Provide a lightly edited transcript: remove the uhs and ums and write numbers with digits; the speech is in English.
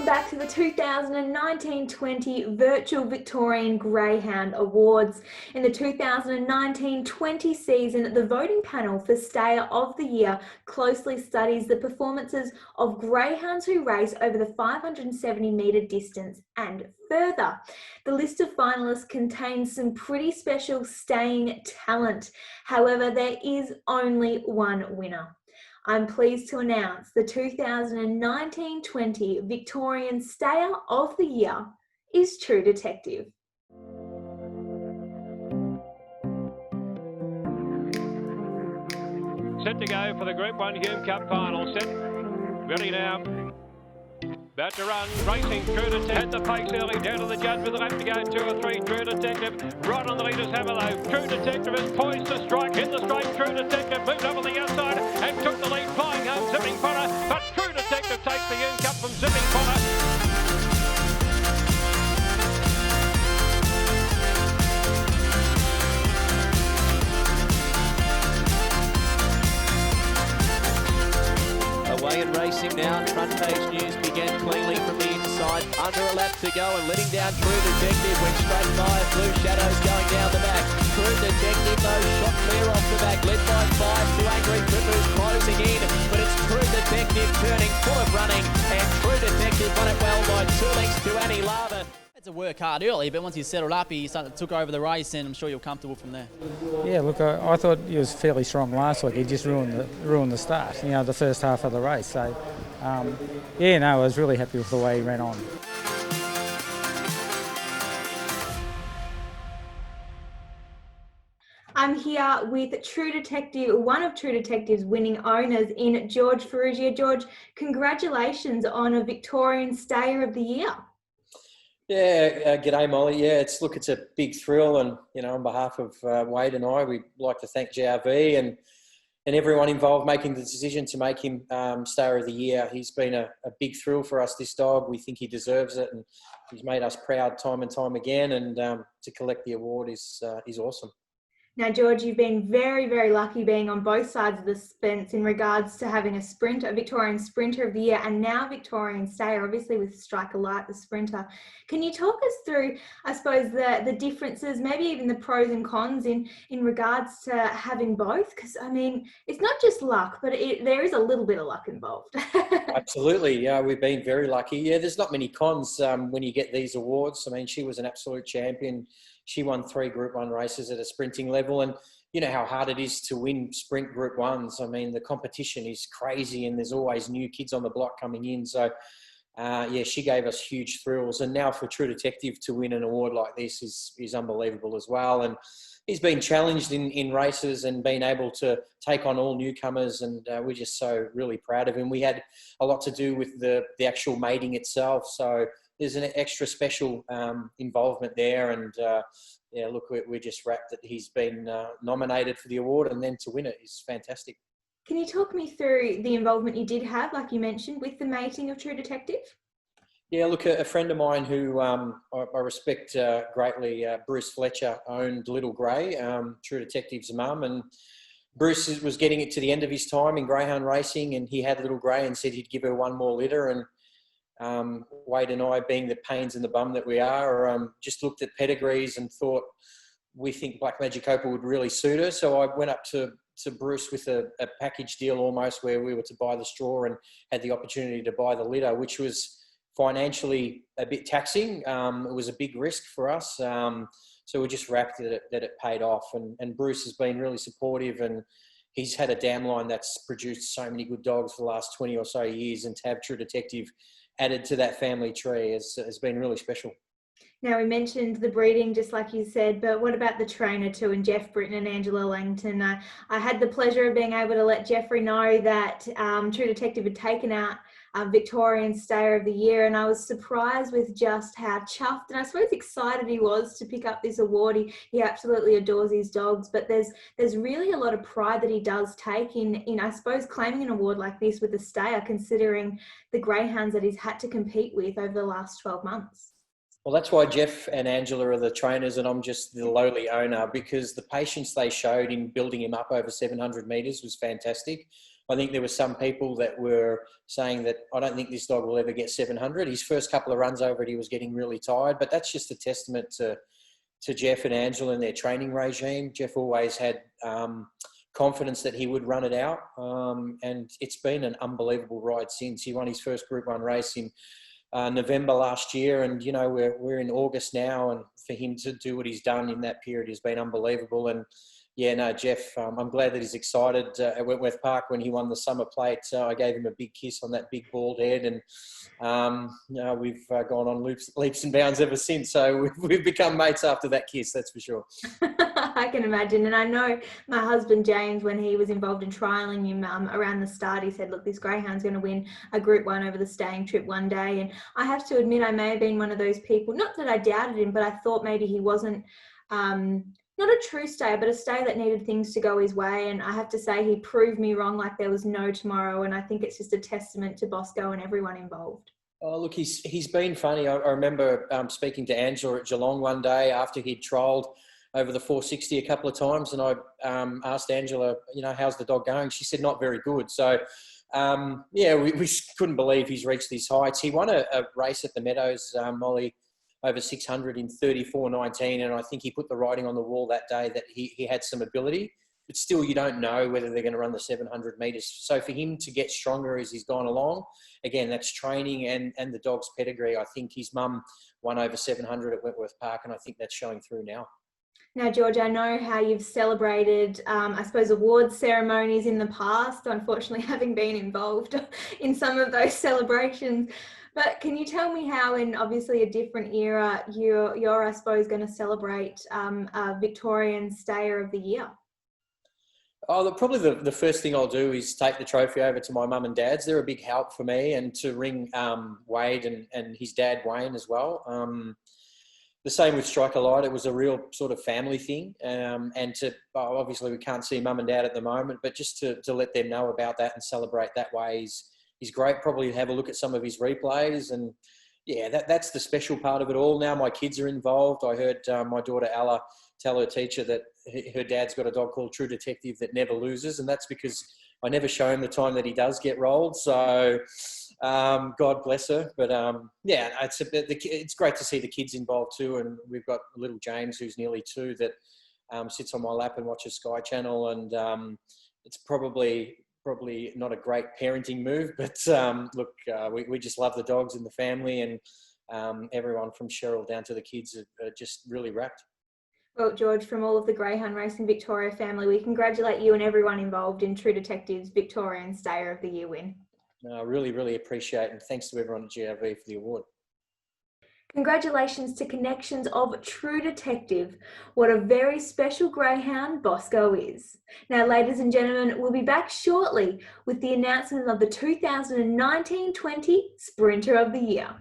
back to the 2019-20 Virtual Victorian Greyhound Awards. In the 2019-20 season, the voting panel for Stayer of the Year closely studies the performances of greyhounds who race over the 570-metre distance and further. The list of finalists contains some pretty special staying talent. However, there is only one winner. I'm pleased to announce the 2019-20 Victorian Stayer of the Year is True Detective. Set to go for the Group 1 Hume Cup final. Set, ready now. About to run, racing True Detective at the pace early, down to the judge with a lap to go, 2 or 3, True Detective, right on the leader's hammer though. True Detective is poised to strike, hit the strike, True Detective moved up on the outside and took the lead, flying home, Zipping Potter, but True Detective takes the Hume Cup from Zipping Potter. Away and racing now, front page news began cleanly from the inside, under a lap to go and letting down True Detective, went straight by, Blue Shadows going down the back. True Detective though shot clear off the back, led by 5, 2 Angry Clippers closing in, but it's True Detective turning full of running, and True Detective won it well by 2 lengths to Annie Lava. Had to work hard early, but once he settled up, he took over the race, and I'm sure you're comfortable from there. Yeah, look, I thought he was fairly strong last week. He just ruined the start, the first half of the race. So, I was really happy with the way he ran on. I'm here with True Detective, one of True Detective's winning owners in George Farrugia. George, congratulations on a Victorian Stayer of the Year. Yeah, g'day Molly. Yeah, it's a big thrill, and on behalf of Wade and I, we'd like to thank GRV and everyone involved making the decision to make him Stayer of the Year. He's been a big thrill for us, this dog. We think he deserves it, and he's made us proud time and time again. And to collect the award is awesome. Now, George, you've been very, very lucky being on both sides of the fence in regards to having a Victorian Sprinter of the Year, and now Victorian Stayer, obviously with Striker Light, the Sprinter. Can you talk us through, I suppose, the differences, maybe even the pros and cons in regards to having both? Because, it's not just luck, but there is a little bit of luck involved. Absolutely. Yeah, we've been very lucky. Yeah, there's not many cons when you get these awards. She was an absolute champion. She won 3 Group 1 races at a sprinting level, and you know how hard it is to win sprint Group 1s. The competition is crazy, and there's always new kids on the block coming in. So, she gave us huge thrills. And now for True Detective to win an award like this is unbelievable as well. And he's been challenged in races and been able to take on all newcomers, and we're just so really proud of him. We had a lot to do with the actual mating itself, so there's an extra special involvement there. And we're just wrapped that he's been nominated for the award, and then to win it is fantastic. Can you talk me through the involvement you did have, like you mentioned, with the mating of True Detective? Yeah, look, a friend of mine who I respect greatly, Bruce Fletcher, owned Little Grey, True Detective's mum, and Bruce was getting it to the end of his time in greyhound racing, and he had Little Grey and said he'd give her one more litter. And Wade and I, being the pains in the bum that we are, just looked at pedigrees and thought we think Black Magic Opal would really suit her. So I went up to Bruce with a package deal almost, where we were to buy the straw and had the opportunity to buy the litter, which was financially a bit taxing. It was a big risk for us. So we're just wrapped that it paid off. And Bruce has been really supportive, and he's had a dam line that's produced so many good dogs for the last 20 or so years, and to have True Detective added to that family tree has been really special. Now, we mentioned the breeding, just like you said, but what about the trainer too, and Jeff Britton and Angela Langton? I had the pleasure of being able to let Jeffrey know that True Detective had taken out Victorian Stayer of the Year, and I was surprised with just how chuffed and I suppose excited he was to pick up this award. He absolutely adores his dogs, but there's really a lot of pride that he does take in I suppose claiming an award like this with a Stayer, considering the greyhounds that he's had to compete with over the last 12 months. Well, that's why Jeff and Angela are the trainers and I'm just the lowly owner, because the patience they showed in building him up over 700 metres was fantastic. I think there were some people that were saying that I don't think this dog will ever get 700. His first couple of runs over it, he was getting really tired, but that's just a testament to Jeff and Angela and their training regime. Jeff always had confidence that he would run it out, and it's been an unbelievable ride since. He won his first Group 1 race in November last year, and you know we're in August now, and for him to do what he's done in that period has been unbelievable. And yeah, no, Jeff, I'm glad that he's excited. At Wentworth Park when he won the summer plate, I gave him a big kiss on that big bald head, and you know, we've gone on leaps and bounds ever since. So we've become mates after that kiss, that's for sure. I can imagine. And I know my husband James, when he was involved in trialling him around the start, he said, look, this Greyhound's going to win a Group 1 over the staying trip one day. And I have to admit, I may have been one of those people, not that I doubted him, but I thought maybe he wasn't not a true stayer, but a stayer that needed things to go his way. And I have to say, he proved me wrong like there was no tomorrow. And I think it's just a testament to Bosco and everyone involved. Oh, look, he's been funny. I remember speaking to Angela at Geelong one day after he'd trialled over the 460 a couple of times, and I asked Angela, you know, how's the dog going? She said, not very good. So, yeah, we couldn't believe he's reached these heights. He won a race at the Meadows, Molly, over 600 in 34.19, and I think he put the writing on the wall that day that he had some ability. But still, you don't know whether they're going to run the 700 metres. So for him to get stronger as he's gone along, again, that's training and the dog's pedigree. I think his mum won over 700 at Wentworth Park, and I think that's showing through now. Now, George, I know how you've celebrated, I suppose, awards ceremonies in the past, unfortunately having been involved in some of those celebrations. But can you tell me how, in obviously a different era, you're I suppose, going to celebrate a Victorian Stayer of the Year? Oh, probably the first thing I'll do is take the trophy over to my mum and dad's. They're a big help for me, and to ring Wade and his dad, Wayne, as well. The same with Striker Light. It was a real sort of family thing. And obviously we can't see mum and dad at the moment, but just to let them know about that and celebrate that way is great. Probably have a look at some of his replays, and yeah, that's the special part of it all. Now my kids are involved. I heard my daughter Ella tell her teacher that her dad's got a dog called True Detective that never loses, and that's because I never show him the time that he does get rolled. So God bless her. But yeah, it's great to see the kids involved too. And we've got little James, who's nearly 2, that sits on my lap and watches Sky Channel. And it's probably not a great parenting move, but look, we just love the dogs in the family, and everyone from Cheryl down to the kids are just really wrapped. Well, George, from all of the Greyhound Racing Victoria family, we congratulate you and everyone involved in True Detective's Victorian Stayer of the Year win. I really, really appreciate it, and thanks to everyone at GRV for the award. Congratulations to Connections of True Detective. What a very special Greyhound Bosco is. Now, ladies and gentlemen, we'll be back shortly with the announcement of the 2019-20 Sprinter of the Year.